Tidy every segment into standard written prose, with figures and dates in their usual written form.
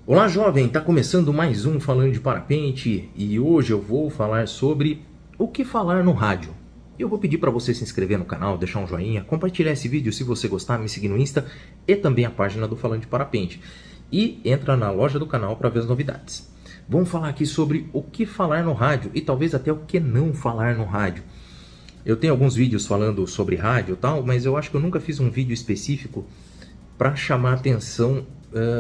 Olá jovem, está começando mais um Falando de Parapente e hoje eu vou falar sobre o que falar no rádio. Eu vou pedir para você se inscrever no canal, deixar um joinha, compartilhar esse vídeo se você gostar, me seguir no Insta e também a página do Falando de Parapente. E entra na loja do canal para ver as novidades. Vamos falar aqui sobre o que falar no rádio e talvez até o que não falar no rádio. Eu tenho alguns vídeos falando sobre rádio e tal, mas eu acho que eu nunca fiz um vídeo específico para chamar atenção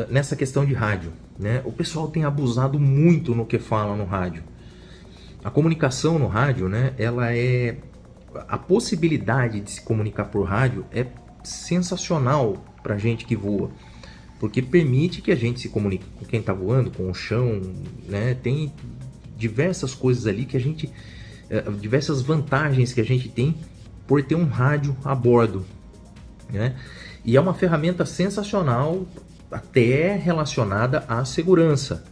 nessa questão de rádio, né? O pessoal tem abusado muito no que fala no rádio. A comunicação no rádio, né? A possibilidade de se comunicar por rádio é sensacional para gente que voa, porque permite que a gente se comunique com quem está voando, com o chão, né? Tem diversas coisas ali que a gente, diversas vantagens que a gente tem por ter um rádio a bordo, né? E é uma ferramenta sensacional, até relacionada à segurança,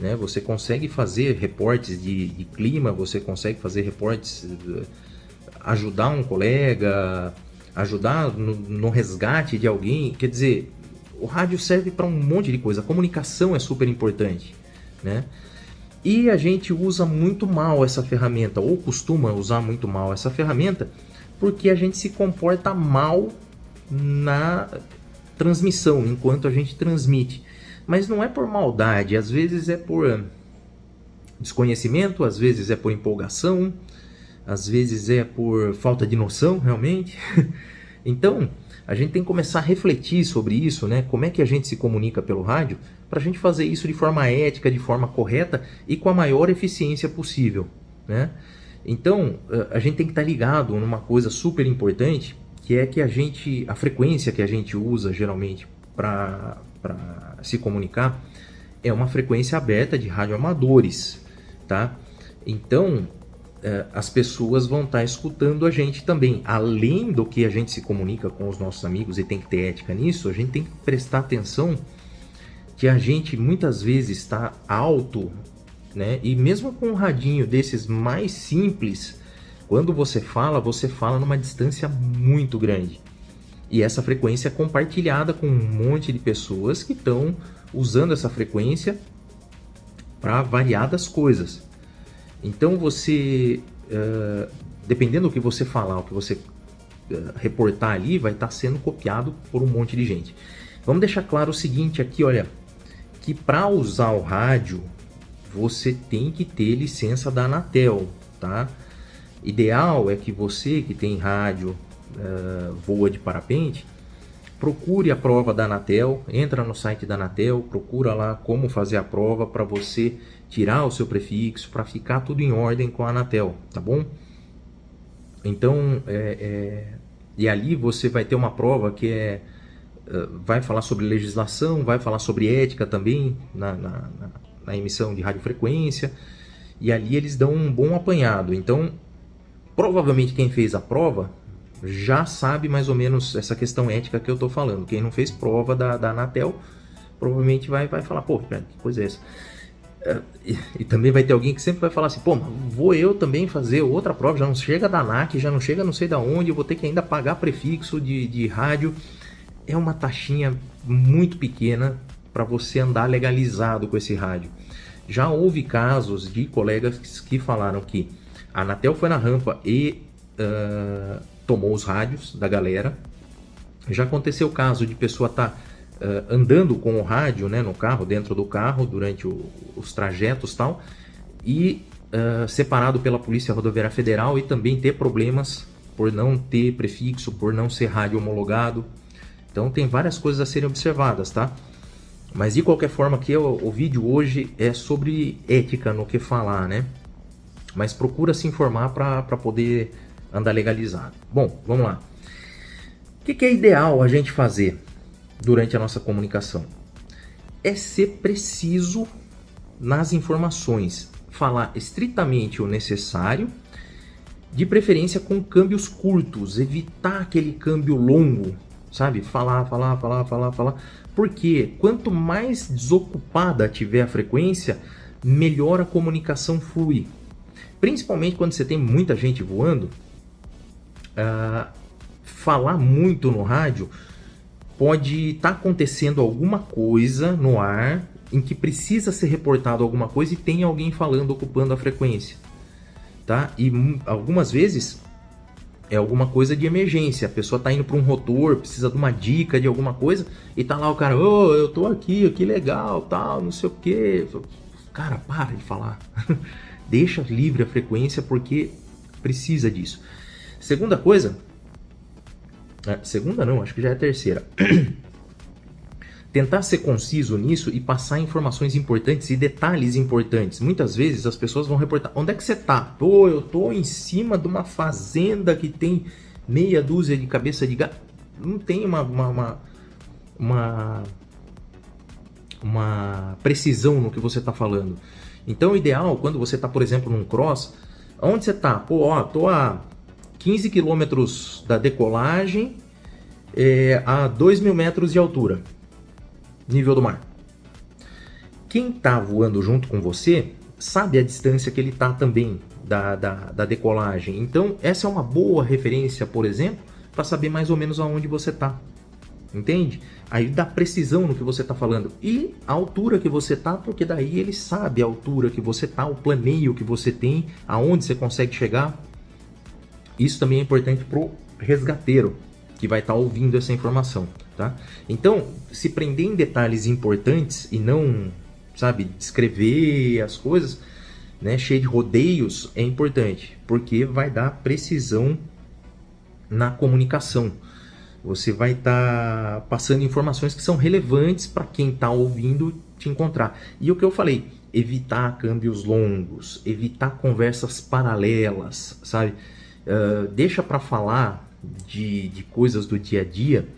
né? Você consegue fazer reportes de clima, você consegue fazer reportes, ajudar um colega, ajudar no resgate de alguém. Quer dizer, o rádio serve para um monte de coisa. A comunicação é super importante, né? E a gente usa muito mal essa ferramenta, ou costuma usar muito mal essa ferramenta, porque a gente se comporta mal na transmissão, enquanto a gente transmite. Mas não é por maldade, às vezes é por desconhecimento, às vezes é por empolgação, às vezes é por falta de noção, realmente. Então, a gente tem que começar a refletir sobre isso, né? Como é que a gente se comunica pelo rádio, para a gente fazer isso de forma ética, de forma correta e com a maior eficiência possível, né? Então, a gente tem que estar ligado numa coisa super importante, que é que a frequência que a gente usa geralmente para se comunicar é uma frequência aberta de radioamadores, tá? Então, as pessoas vão estar escutando a gente também. Além do que a gente se comunica com os nossos amigos e tem que ter ética nisso, a gente tem que prestar atenção que a gente muitas vezes está alto, né? E mesmo com um radinho desses mais simples, quando você fala numa distância muito grande. E essa frequência é compartilhada com um monte de pessoas que estão usando essa frequência para variadas coisas. Então você, dependendo do que você falar, o que você reportar ali, vai estar sendo copiado por um monte de gente. Vamos deixar claro o seguinte aqui, olha, que para usar o rádio, você tem que ter licença da Anatel, tá? Ideal é que você que tem rádio, voa de parapente, procure a prova da Anatel, entra no site da Anatel, procura lá como fazer a prova para você tirar o seu prefixo, para ficar tudo em ordem com a Anatel, tá bom? Então, e ali você vai ter uma prova que vai falar sobre legislação, vai falar sobre ética também na emissão de radiofrequência, e ali eles dão um bom apanhado. Então, provavelmente quem fez a prova já sabe mais ou menos essa questão ética que eu estou falando. Quem não fez prova da Anatel provavelmente vai falar, pô, que coisa é essa? E também vai ter alguém que sempre vai falar assim, pô, vou eu também fazer outra prova, já não chega da ANAC, já não chega não sei da onde, eu vou ter que ainda pagar prefixo de rádio. É uma taxinha muito pequena para você andar legalizado com esse rádio. Já houve casos de colegas que falaram que a Anatel foi na rampa e tomou os rádios da galera. Já aconteceu o caso de pessoa estar andando com o rádio, né, no carro, dentro do carro, durante os trajetos e tal, e separado pela Polícia Rodoviária Federal e também ter problemas por não ter prefixo, por não ser rádio homologado. Então tem várias coisas a serem observadas, tá? Mas de qualquer forma, aqui o vídeo hoje é sobre ética no que falar, né? Mas procura se informar para poder andar legalizado. Bom, vamos lá. O que é ideal a gente fazer durante a nossa comunicação? É ser preciso nas informações, falar estritamente o necessário, de preferência com câmbios curtos, evitar aquele câmbio longo, sabe? Falar. Porque quanto mais desocupada tiver a frequência, melhor a comunicação flui. Principalmente quando você tem muita gente voando, falar muito no rádio pode estar acontecendo alguma coisa no ar em que precisa ser reportado alguma coisa e tem alguém falando, ocupando a frequência, tá? E algumas vezes é alguma coisa de emergência, a pessoa tá indo para um rotor, precisa de uma dica de alguma coisa, e tá lá o cara, ô, eu tô aqui, que legal, tal, não sei o quê. Cara, para de falar. Deixa livre a frequência porque precisa disso. Segunda coisa, segunda não, acho que já é a terceira. Tentar ser conciso nisso e passar informações importantes e detalhes importantes. Muitas vezes as pessoas vão reportar, onde é que você tá? Pô, eu tô em cima de uma fazenda que tem meia dúzia de cabeça de gado. Não tem uma precisão no que você está falando. Então o ideal, quando você está, por exemplo, num cross, onde você está? Pô, ó, tô a 15 quilômetros da decolagem, a 2.000 metros de altura. Nível do mar. Quem está voando junto com você sabe a distância que ele está também da decolagem. Então, essa é uma boa referência, por exemplo, para saber mais ou menos aonde você está. Entende? Aí dá precisão no que você está falando. E a altura que você está, porque daí ele sabe a altura que você está, o planeio que você tem, aonde você consegue chegar. Isso também é importante para o resgateiro, que vai estar ouvindo essa informação, tá? Então, se prender em detalhes importantes e não, sabe, descrever as coisas, né, cheio de rodeios, é importante, porque vai dar precisão na comunicação. Você vai estar passando informações que são relevantes para quem está ouvindo te encontrar. E o que eu falei, evitar câmbios longos, evitar conversas paralelas, sabe? Deixa para falar de coisas do dia a dia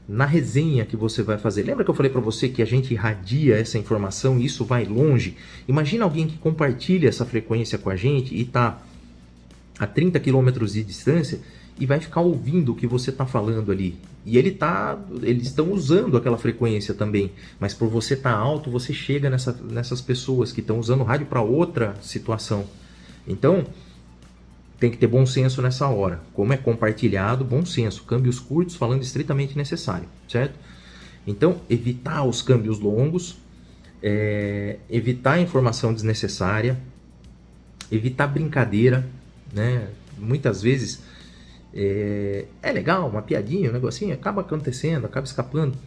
na resenha que você vai fazer. Lembra que eu falei para você que a gente irradia essa informação e isso vai longe? Imagina alguém que compartilha essa frequência com a gente e está a 30 quilômetros de distância e vai ficar ouvindo o que você está falando ali. E eles estão usando aquela frequência também, mas por você estar alto, você chega nessas pessoas que estão usando o rádio para outra situação. Então, tem que ter bom senso nessa hora. Como é compartilhado, bom senso. Câmbios curtos, falando estritamente necessário, certo? Então, evitar os câmbios longos, evitar a informação desnecessária, evitar brincadeira, né? Muitas vezes é legal, uma piadinha, um negocinho, acaba acontecendo, acaba escapando.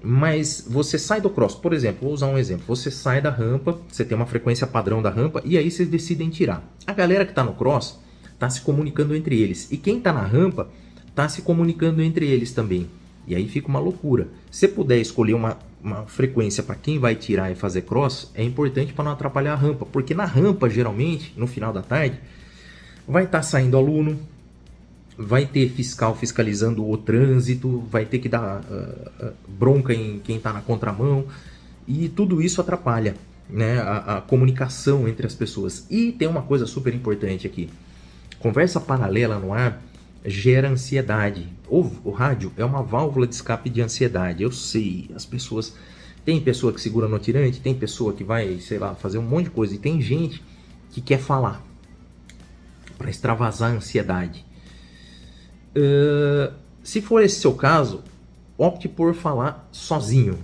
Mas você sai do cross, por exemplo, vou usar um exemplo. Você sai da rampa, você tem uma frequência padrão da rampa e aí vocês decidem tirar. A galera que está no cross está se comunicando entre eles. E quem está na rampa está se comunicando entre eles também. E aí fica uma loucura. Se puder escolher uma frequência para quem vai tirar e fazer cross, é importante para não atrapalhar a rampa. Porque na rampa, geralmente, no final da tarde, vai estar saindo aluno, vai ter fiscal fiscalizando o trânsito, vai ter que dar bronca em quem está na contramão. E tudo isso atrapalha, né, a comunicação entre as pessoas. E tem uma coisa super importante aqui. Conversa paralela no ar gera ansiedade. O rádio é uma válvula de escape de ansiedade. Eu sei, as pessoas... Tem pessoa que segura no tirante, tem pessoa que vai, sei lá, fazer um monte de coisa. E tem gente que quer falar para extravasar a ansiedade. Se for esse seu caso, opte por falar sozinho.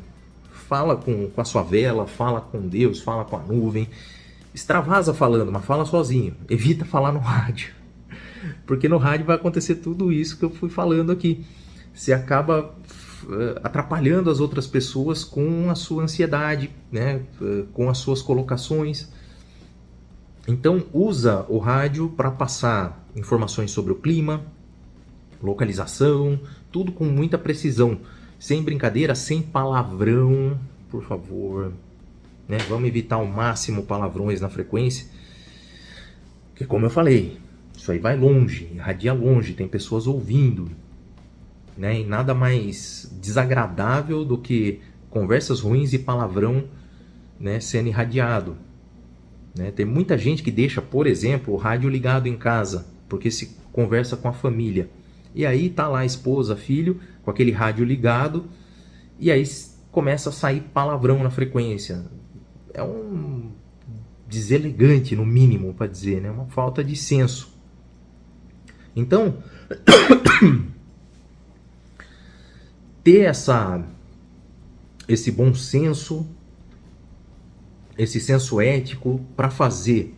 Fala com a sua vela, fala com Deus, fala com a nuvem. Extravasa falando, mas fala sozinho. Evita falar no rádio. Porque no rádio vai acontecer tudo isso que eu fui falando aqui. Você acaba atrapalhando as outras pessoas com a sua ansiedade, né? Com as suas colocações. Então usa o rádio para passar informações sobre o clima, localização, tudo com muita precisão. Sem brincadeira, sem palavrão, por favor. Né? Vamos evitar ao máximo palavrões na frequência. Porque como eu falei, isso aí vai longe, irradia longe, tem pessoas ouvindo, né? E nada mais desagradável do que conversas ruins e palavrão, né, sendo irradiado. Né? Tem muita gente que deixa, por exemplo, o rádio ligado em casa, porque se conversa com a família. E aí tá lá a esposa, filho, com aquele rádio ligado, e aí começa a sair palavrão na frequência. É um deselegante, no mínimo, para dizer, né? Uma falta de senso. Então, ter esse bom senso, esse senso ético para fazer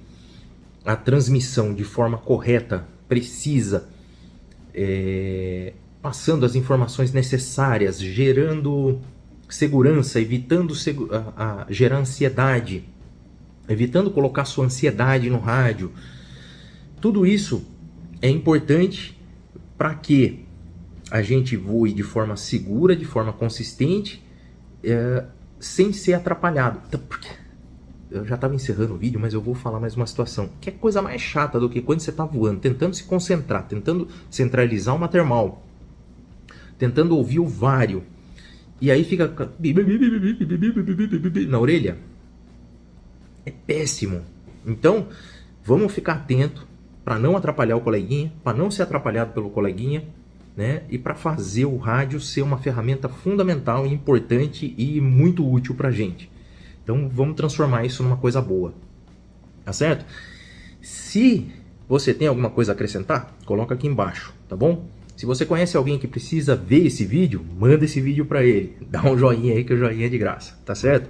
a transmissão de forma correta, precisa, passando as informações necessárias, gerando segurança, evitando gerar ansiedade, evitando colocar sua ansiedade no rádio. Tudo isso é importante para que a gente voe de forma segura, de forma consistente, sem ser atrapalhado. Então, eu já estava encerrando o vídeo, mas eu vou falar mais uma situação. Que é coisa mais chata do que quando você está voando, tentando se concentrar, tentando centralizar uma termal, tentando ouvir o vário, e aí fica na orelha. É péssimo. Então, vamos ficar atento para não atrapalhar o coleguinha, para não ser atrapalhado pelo coleguinha, né? E para fazer o rádio ser uma ferramenta fundamental, importante e muito útil para a gente. Então vamos transformar isso numa coisa boa, tá certo? Se você tem alguma coisa a acrescentar, coloca aqui embaixo, tá bom? Se você conhece alguém que precisa ver esse vídeo, manda esse vídeo para ele. Dá um joinha aí que o joinha é de graça, tá certo?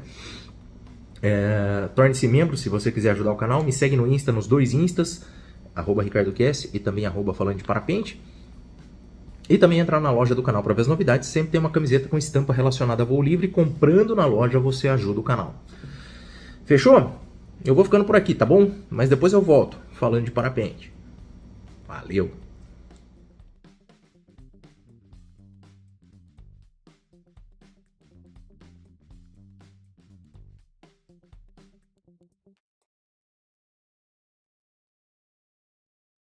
Torne-se membro se você quiser ajudar o canal. Me segue no Insta, nos dois Instas, @RicardoQS e também @falando de parapente. E também entrar na loja do canal para ver as novidades. Sempre tem uma camiseta com estampa relacionada a voo livre. Comprando na loja você ajuda o canal. Fechou? Eu vou ficando por aqui, tá bom? Mas depois eu volto falando de parapente. Valeu!